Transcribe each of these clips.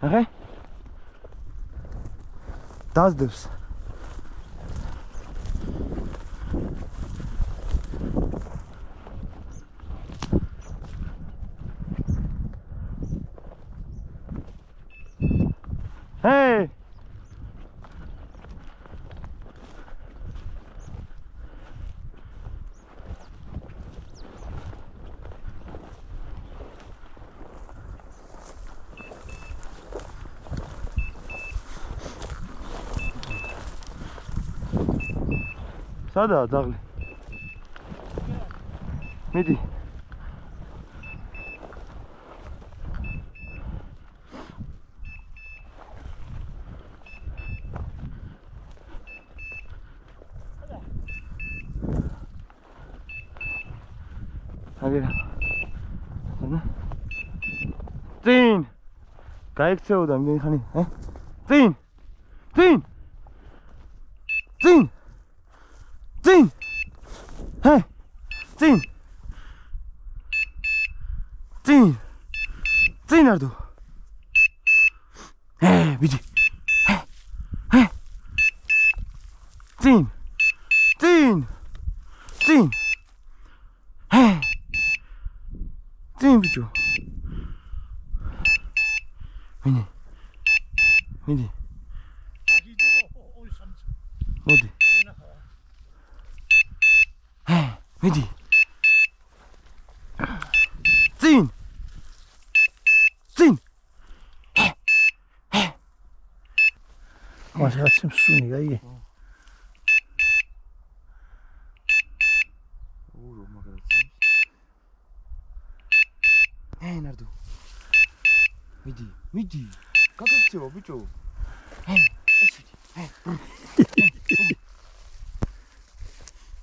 ნახე? დაძდებს. Hey! სადაა ძაღლი? მიდი. აგერა. ანა. წინ. გაიქცეოდა იმდენი ხანი, წინ. წინ. წინ. წინ. წინ. წინ. წინ არდო. მიდი. წინ. წინ. წინ. წინ ბიჭო. მიდი. მიდი. მოდი. მიდი. წინ. წინ. მას რაც მსუნი გაიგე. ურო მაგარაც. ნარდო. მიდი, მიდი. გაგაქცევა ბიჭო.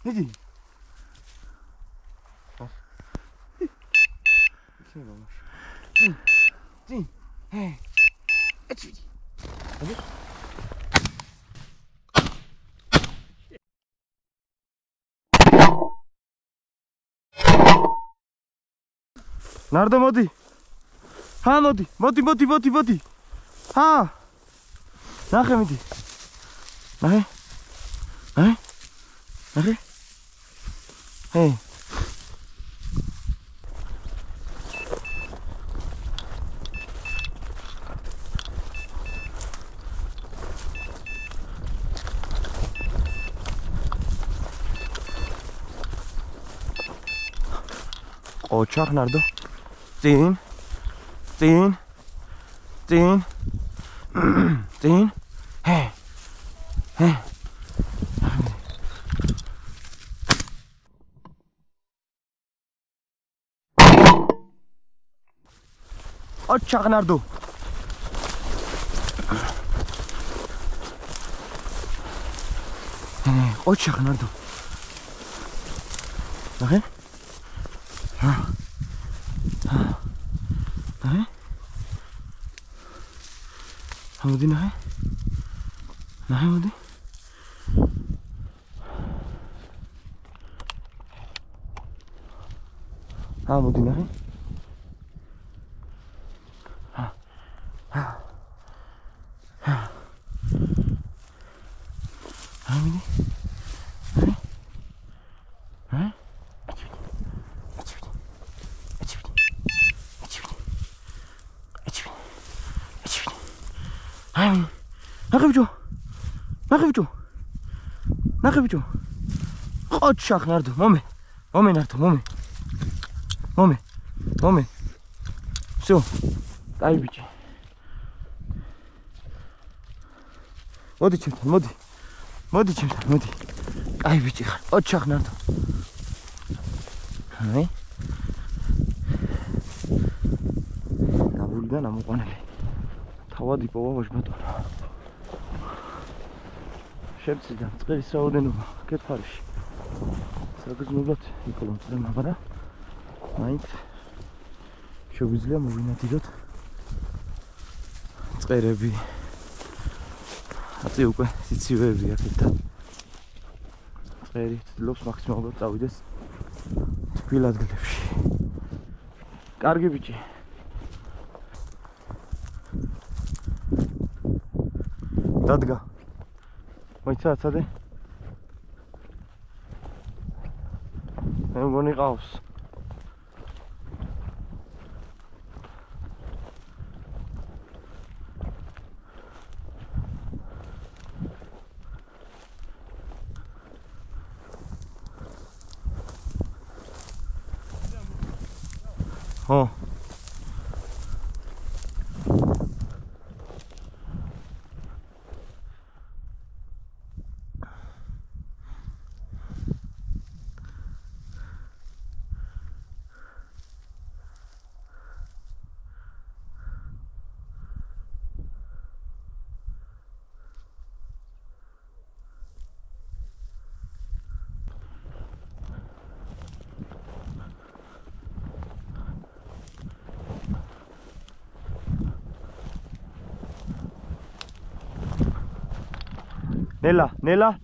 მიდი. წინ. ეცი. ნარდო მოდი. მოდი. მოდი. ნახე მიდი. ნახე. ოჩახ ნარდო. წინ. ოჩახ ნარდო. ოჩახ ნარდო. ნახე? მოდი ნახე. მოდი. მოდი ნახე. ნახე ბიჭო. ოჩახ ნარდო, მომე ნარდო, მომე. всё. კაი ბიჭი. მოდი ჩემთან, მოდი ჩემთან, მოდი. კაი ბიჭი ხარ. ოჩახ ნარდო. ნაბული და ნამოყვანელი. თავად იპოვა ვაჟბატონო. შემცირდა წყლის რაოდენობა კეთფარში. საგრძნობლად იკოლონწდა, მაგრამ მაინც შეგვიძლია მოვინათილოთ წყერები. აწი უკვე სიცივეები აქეთან. წერი ცდილობს მაქსიმალურად წავიდეს თბილ ადგილებში. კარგი ბიჭი. დადგა. მოიცა აცადე. მე მგონი ყავს. ხო.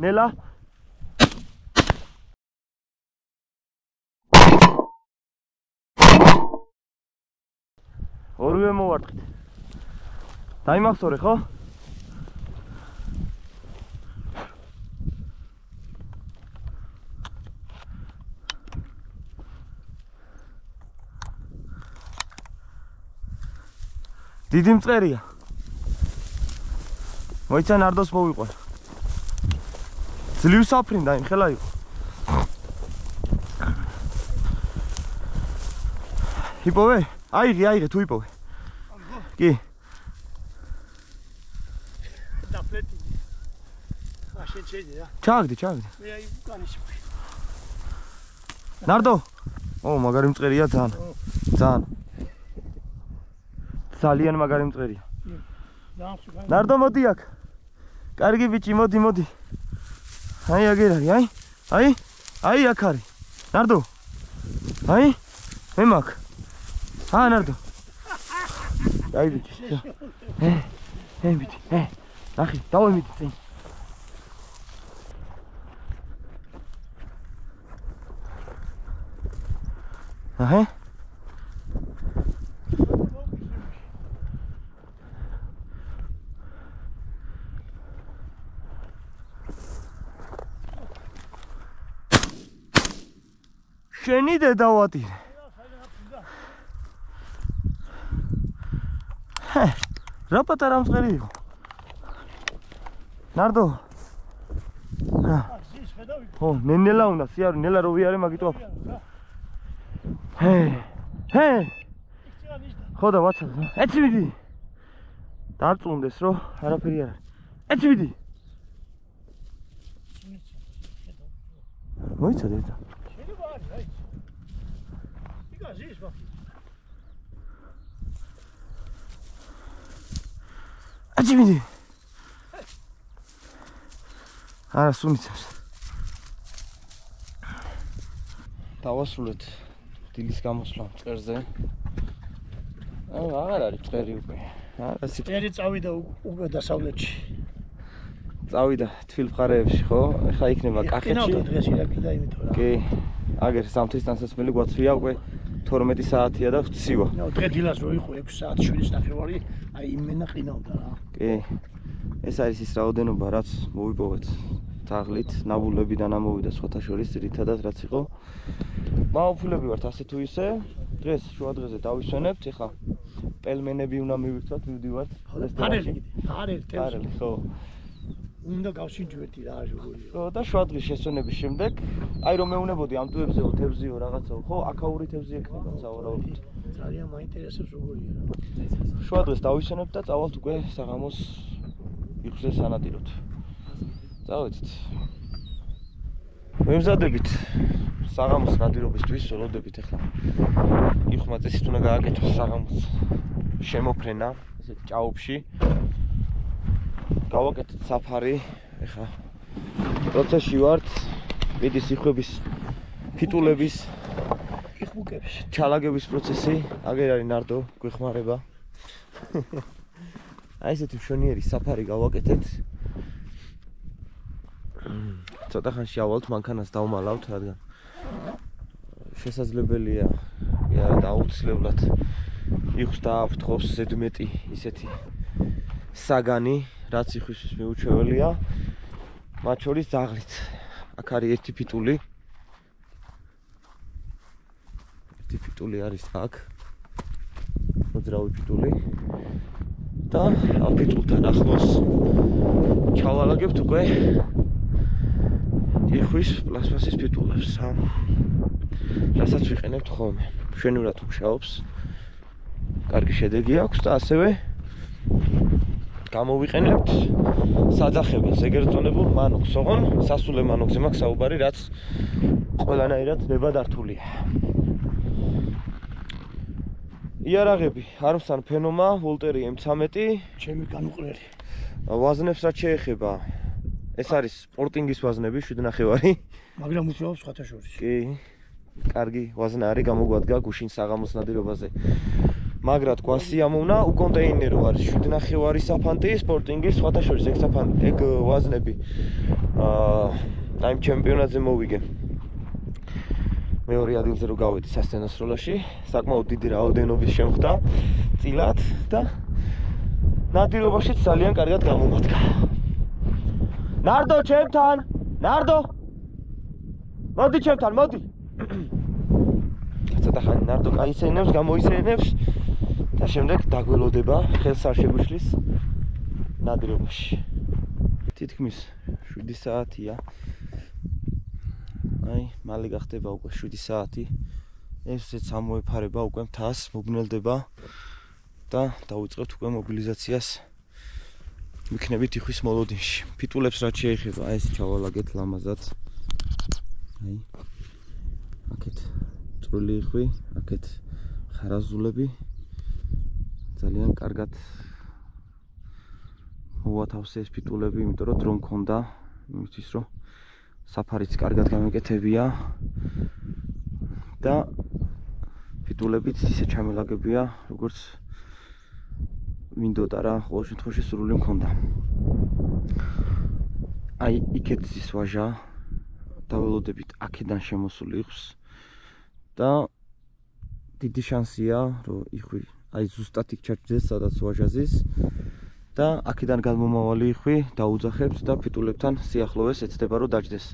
ნელა. ორივე მოვარტყით. დაიმახსოვრე ხო? დიდი მწყერია. მოიცა ნარდოს მოვიყვან. ძლივ საფრინდა იმ ხელა იყო. იპოვე? აიღე თუ იპოვე. კი. დაფლეტი. აშენ შეიძლება. ჩააგდი. მე აი უკანის. ნარდო. მაგარი მწყერია ძალიან. ძალიან მაგარი მწყერია. ნარდო მოდი აქ. კარგი ბიჭი მოდი. აი აგერ არის, აი აქ არის. ნარდო. აი მე მაგ. ნარდო. აი ბიჭი. ბიჭი. ნახე, დავემიდი წინ. აჰა. შენი დედავატირე. რა პატარა მწყერი იყო. ნარდო. ხო, ნელა უნდა, სიარო, ნელა რო ვიარე მაგიტო. ხო და ვაცა. ეცი მიდი. დარწუნდეს რო არაფერი არ არის. ეცი მიდი. მოიცადე და. აჭიმიდი. არა სუნიცებს. დავასრულეთ დილის გამოსვლა მწყერზე. აღარ არის მწყერი უკვე. არა მწყერი წავიდა უკვე დასავლეთში. წავიდა თვილმყარეებში ხო? ეხლა იქნება კახეთში. დღეს ირაკიდა იმიტომ რა. კი. აგერ სამთვის თანსაცმელი გვაცვია უკვე 12 საათია და ვცივა. დღე დილას რო იყო 6 საათი 7-ის ნახევარი, აი იმენა ყინავდა რა. კი. ეს არის ის რაოდენობა, რაც მოვიპოვეთ თაღლით, ნაბულები და ნამოვიდა სხვათა შორის ძირითადად რაც იყო. მაუფულები ვართ ასე თუ ისე. დღეს შუა დღეზე დავისვენებთ, ეხლა პელმენები უნდა მივიქცოთ, მივდივართ. ფარელი, ხო. უნდა გავსინჯვეთი რა როგორია. ხო და შუა დღის შესვენების შემდეგ, აი რომ მეუნებოდი ამ ტუებზეო, თევზიო რაღაცაო, ხო, აქაური თევზი ექნება სავარაუდოდ. ძალიან მაინტერესებს როგორია. შუა დღეს დავისვენებთ და წავალთ უკვე საღამოს იხსეს სანადიროთ. წავედით. მემზადებით საღამოს ნადირობისთვის ველოდებით ახლა. იხმა წესით უნდა გააკეთოს საღამოს შემოფრენა, ესეთ ჭაობში. გავაკეთეთ საფარი, ახლა პროცესში ვართ, მიდის იხვების ფიტულების იხმუკებს, ჩალაგების პროცესი, აგერ არის ნარდო, გვეხმარება. აი ესეთი მშვენიერი საფარი გავაკეთეთ. ცოტა ხანში ავალთ, მანქანას დავმალავთ, რადგან შესაძლებელია და აუცილებლად იხს დააფრთხოს ზედმეტი ისეთი საგანი, რაც იხვის მიუჩვეველია. მათ შორის ძაღლით. აქ არის ერთი ფიტული. ერთი ფიტული არის აქ. მოძრავი ფიტული. და ამ ფიტულთან ახლოს ჩავალაგებთ უკვე იხვის პლასმასის ფიტულებს რა. რასაც ვიყენებთ ხოლმე. მშვენივრად მუშაობს. კარგი შედეგი აქვს და ასევე გამოვიყენებთ საძახებას, ეგრეთ წოდებულ მანოქს, ოღონ სასულე მანოქზე მაქვს საუბარი, რაც ყველანაირად ნებადართულია. იარაღები, Armstrong ფენომა, ვოლტერი M13, ჩემი განუყრელი. ვაზნებს რაც შეეხება, ეს არის სპორტინგის ვაზნები, 7.5. მაგრამ უცნაობს სხვათა შორის. კი, კარგი ვაზნა არის გამოგვადგა გუშინ საღამოს ნადირობაზე. მაგრად გვასი ამოვნა, უკონტეინერო არის 7.5 საფანტი, სპორტინგის სხვათა შორის ეგ ვაზნები. აი ჩემპიონატზე მოვიგე. მეორე ადგილზე რო გავედი სასცენოსროლაში, საკმაოდ დიდი რაოდენობის შემხდა წილად და ნადირობაშიც ძალიან კარგად გამომადგა. ნარდო ჩემთან, ნარდო. მოდი ჩემთან, მოდი. ცოტა ხანი ნარდო გაისეინებს, გამოისეინებს და შემდეგ დაგველოდება, ხელს არ შეგვიშლის ნადირობაში. თითქმის 7 საათია. აი, მალე გახდება უკვე 7 საათი. ესეც ამოეფარება უკვე მთას, მოგნელდება და დავიწყებთ უკვე მობილიზაციას. ვიქნებით იხვის მოლოდინში. ფიტულებს რაც შეეხება, აი ეს ჩავალაგეთ ლამაზად. აი. აქეთ წვრილი იხვი, აქეთ ხარაზულები. ძალიან კარგად მოვათავსე ეს ფიტულები, იმიტომ რომ დრო მქონდა, იმისთვის რომ საფარიც კარგად გამეკეთებია და ფიტულებიც ისე ჩამილაგებია, როგორც მინდოდა რა, ყოველ შემთხვევაში სრული მქონდა. აი, იქეთ ის ვაჟა დაველოდებით აქედან შემოსული იხვის და დიდი შანსია, რომ იხვი აი ზუსტად იქ ჩაჭდეს, სადაც ვაჟაზის და აქედან გადმომავალი იხვი დაუძახებთ და ფიტულებთან სიახლოვეს ეცდება რომ დაჭდეს.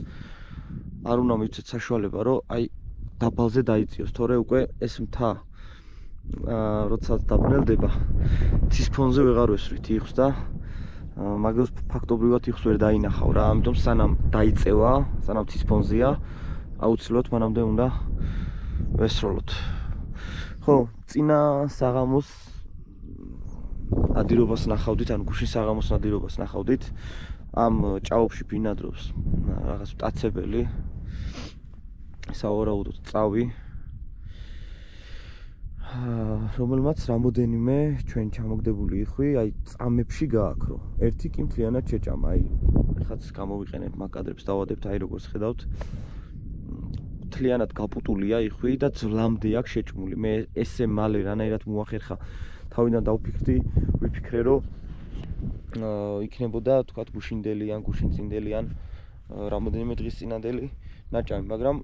არ უნდა მივცეთ საშუალება, რომ აი დაბალზე დაიწიოს, თორე უკვე ეს მთა როდესაც დაბნელდება, ცის ფონზე ვეღარ ვესვრით იხვს და მაგას ფაქტობრივად იხვს ვერ დაინახავ რა, ამიტომ სანამ დაიწევა, სანამ ცის ფონზეა, აუცილებლად მანამდე უნდა ვესროლოთ. ხო, წინა საღამოს ნადირობას ნახავდით, ან გუშინ საღამოს ნადირობას ნახავდით. ამ ჭაობში ბინადრობს რაღაც მტაცებელი. სავარაუდოდ წავი. რომელმაც რამოდენიმე ჩვენ ჩამოგდებული იხვი, აი წამებში გააქრო. ერთი კი მთლიანად შეჭამა, აი ეხაც გამოვიყენებ მაგ კადრებს დავადებთ, აი როგორც ხედავთ. მთლიანად გაპუტულია იხვი და ძლამდე აქვს შეჭმული. მე ესე მალე რანაირად მოახერხა თავიდან ვიფიქრე რომ იქნებოდა თქვათ გუშინდელი ან გუშინწინდელი ან რამოდენიმე დღის წინანდელი ნაჭამი, მაგრამ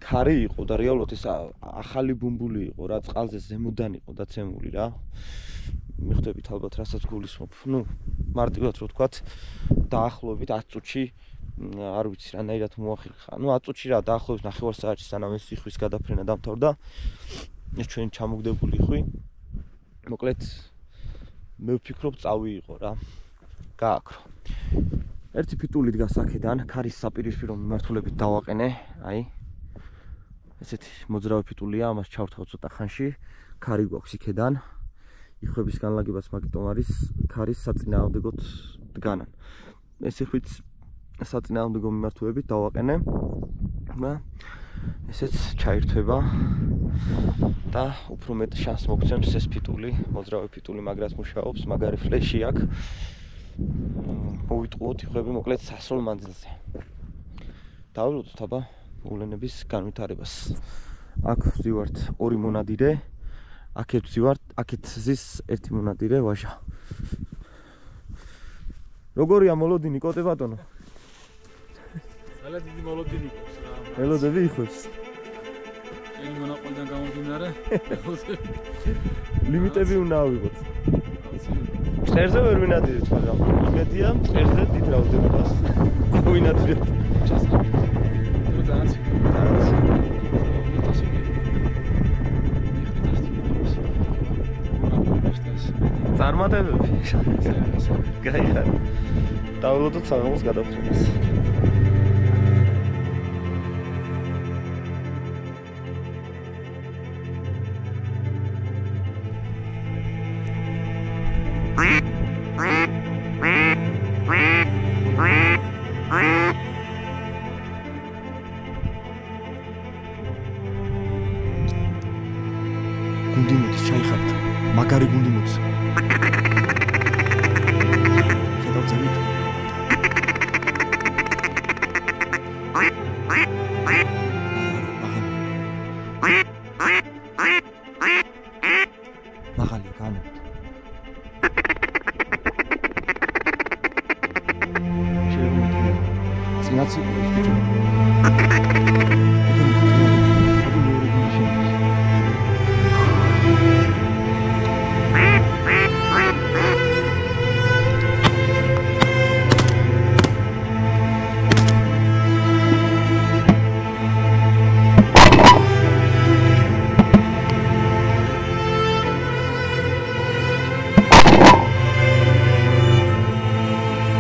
ქარი იყო და რეალურად ეს ახალი ბუმბული იყო რა, წყალზე ზემოდან იყო დაცემული რა. მიხვდებით ალბათ რასაც გულისხმობ. ნუ მარტივად რო თქვათ დაახლოებით 10 წუთში არ ვიცი რანაირად მოახერხა. ნუ 10 წუთში რა, დაახლოებით 9 საათში სანამ ეს იხვის გადაფრენა დამთავრდა. ეს ჩვენ ჩამოგდებული იხვი. მოკლედ მე ვფიქრობ წავი იყო რა. გააქრო. ერთი ფიტული დგას აქედან, ქარის საპირისპირო მიმართულებით დავაყენე, აი. ესეთი მოძრავი ფიტულია, ამას ჩავთავ ცოტა ხანში. ქარი გვაქვს იქედან. იხვების განლაგებას მაგიტომ არის ქარის საწინააღმდეგოდ დგანან. ეს იხვიც საწინააღმდეგო მიმართულებით დავაყენე. და ესეც ჩაირთვება და უფრო მეტ შანსს მოგცემს ეს ფიტული, მოძრავი ფიტული, მაგრად მუშაობს, მაგარი ფლეში აქვს. მოვიტყუოთ იხვები მოკლედ სასრულ მანძილზე. დავვილოდოთ აბა მოვლენების განვითარებას. აქ ვზივართ 2 მონადირე, აქეთ ვზივართ, აქეთ ზის 1 მონადირე ვაჟა. როგორია მოლოდინი კოტე ბატონო? ძალიან დიდი მოლოდინი გვაქვს რა. ელოდები იხვებს. ეს მონაყოლიდან გამომდინარე. ლიმიტები უნდა ავიღოთ. წერზე ვერ ვინადირებთ, მაგრამ იმედია წერზე დიდ რაოდენობას ვინადირებთ. წარმატებები. გაიხარ. დაველოდოთ საღამოს გადაფრენას. გუნდი მოდის ჩაიხართ. მაგარი გუნდი მოდის. შედავწებით. მაღალი განებთ. შეიძლება წინაც იყო ეს ბიჭო.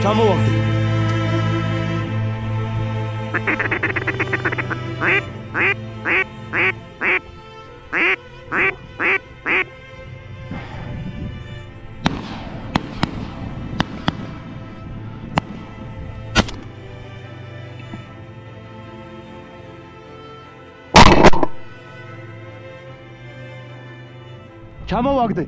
ჩამოვაგდე. ჩამოვაგდე.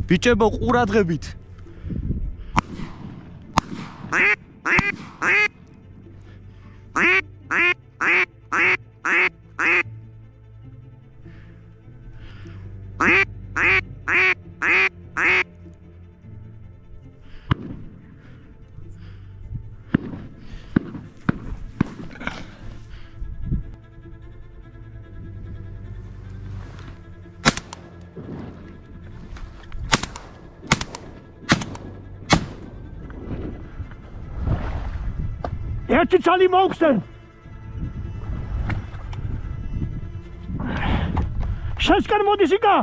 ბიჭებო, ყურადღებით. ერთი ცალი მოგხსენ. შესკენ მოდის იკა.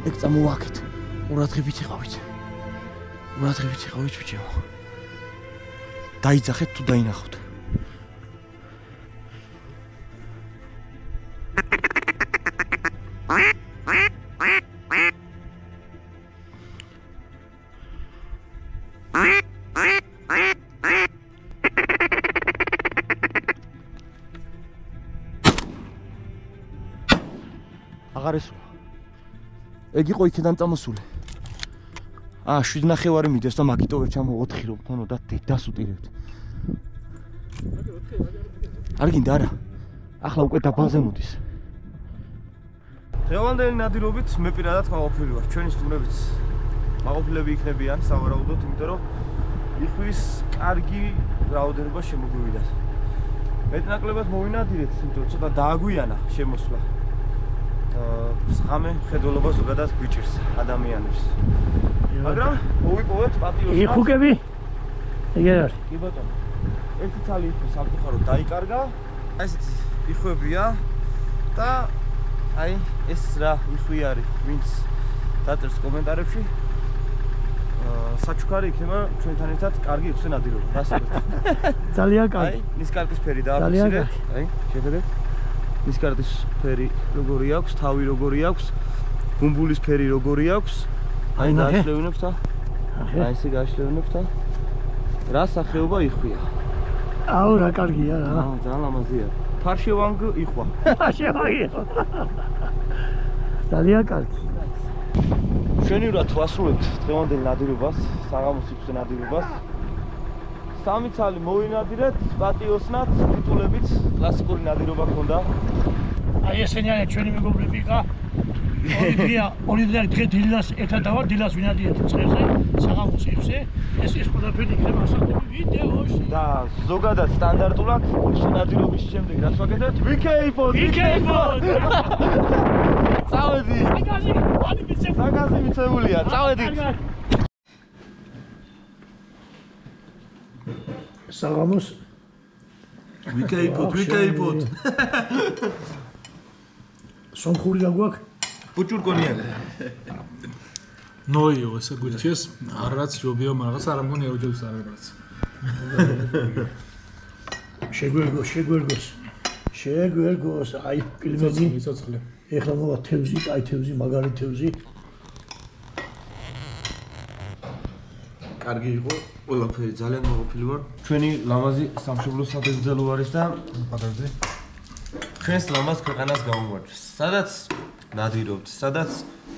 ეგ წამოვაკეთ. ყურადღებით იყავით. ყურადღებით იყავით ბიჭებო. დაიძახეთ თუ დაინახოთ. აღარ ესვა. ეგ იყო იქიდან წამოსული. 7:30 მიდეს და მაგიტო ვერ ჩამო 4 რომ ქონოდა დედას უტირებთ. არ გინდა არა. ახლა უკვე დაბალზე მოდის. დღევანდელი ნადირობით მე პირადად მაყოფილი ვარ. ჩვენი სტუმრებიც მაყოფილები იქნებიან სავარაუდოდ, იმიტომ რომ იხვის კარგი რაოდენობა შემოგვივიდა. მეტნაკლებად მოვინადირეთ, იმიტომ რომ ცოტა დააგვიანა შემოსვლა. ღამე ხედველობა ზოგადად გვიჭირს ადამიანებს. მაგრამ მოვიპოვეთ პატიოსნად. იხუკები? ეგ არის. კი ბატონო. ერთი ცალი იყო სამწუხაროდ დაიკარგა. აი ესეთი იხვებია და აი ეს რა იხვი არის, ვინც დაწერს კომენტარებში. საჩუქარი იქნება ჩვენთან ერთად კარგი იხსე ნადირობა. გასაგებთ. ძალიან კარგი. აი ნისკარტის ფერი დააფიქსირეთ. აი შეხედეთ. ნისკარტის ფერი როგორი აქვს, თავი როგორი აქვს, ბუმბულის ფერი როგორი აქვს. აი გააშლევინებთ და აი ესე გააშლევინებთ და რა სახეობა იხვია. აუ რა კარგია რა. ძალიან ლამაზია. ფარშევანგ იხვა. ფარშევანგი. ძალიან კარგი. ჩვენივრად ვასრულებთ დღევანდელ ნადირობას, საღამოს იხსე ნადირობას. სამი ცალი მოვინადირეთ, პატიოსნად, ტიტულებით, კლასიკური ნადირობა ქონდა. აი ესენი არის ჩვენი მეგობრები რა. ორი დღე დილას ერთად დავარ, დილას ვინადირეთ წელზე, საღამოს იხსე. ეს ყველაფერი იქნება ასახები ვიდეოში. და ზოგადად სტანდარტულად ნადირობის შემდეგ რაც ვაკეთებთ, ვიკეიფოთ. წავედი. საგაზი მიცემულია, წავედით. საღამოს ვიკეიფოთ. სომხური რა გვაქვს? პუჭურკონიაკი. ნოიო ესე გურჩეს, არაც ჯობიო მაგას არ ამგონი ეუჯებს არაც. შეგვერგოს, აი კლიმატი მიცოცხლე. ეხლა მოვა თევზი, აი თევზი, მაგარი თევზი. კარგი იყო, ყველაფერი ძალიან მოყოფილი ვარ. ჩვენი ლამაზი სამშობლო სადღეგრძელო არის და პატარზე. ჩვენს ლამაზ ქვეყანას გაუმარჯოს. სადაც ნადირობთ, სადაც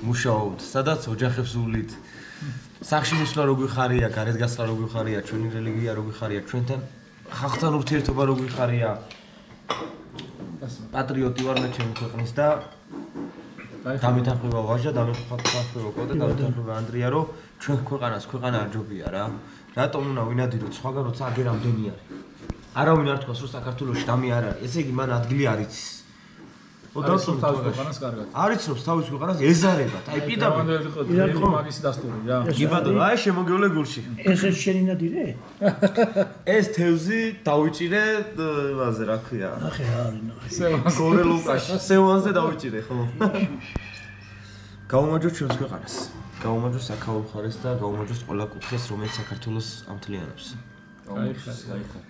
მუშაობთ, სადაც ოჯახებს ულით. სახში მისვლა როგორი ხარია, გარეთ გასვლა როგორი ხარია, ჩვენი რელიგია როგორი ხარია, ჩვენთან ხალხთან ურთიერთობა როგორი ხარია. პატრიოტი ვარ მე ჩემი ქვეყნის და დამეთანხმება ვაჟა, დამეთანხმება კოტე, დამეთანხმება ანდრია, რომ ჩვენ ქვეყანას ქვეყანა არ ჯობია რა. რატომ უნდა ვინადიროთ სხვაგან როცა აგერ ამდენი არის. არავინ არ თქვას რომ საქართველოში დამი არ არის. ესე იგი მან ადგილი არ იცის. თავის ქვეყანას კარგად. არ იცნობს თავის ქვეყანას ეზარებათ. აი პირდაპირ მაგის დასტური რა. კი ბატონო, აი შემოგევლე გულში. ეს შენი ნადირე? ეს თევზი დავიჭირე იმაზე რა ქვია. ნახე რა არის. გორელუკაში. სევანზე დავიჭირე ხო? გაუმარჯოთ ჩვენს ქვეყანას. გაუმარჯოს საქაო მხარეს და გაუმარჯოს ყველა კუთხეს, რომელიც საქართველოს ამთლიანებს. აი ხა.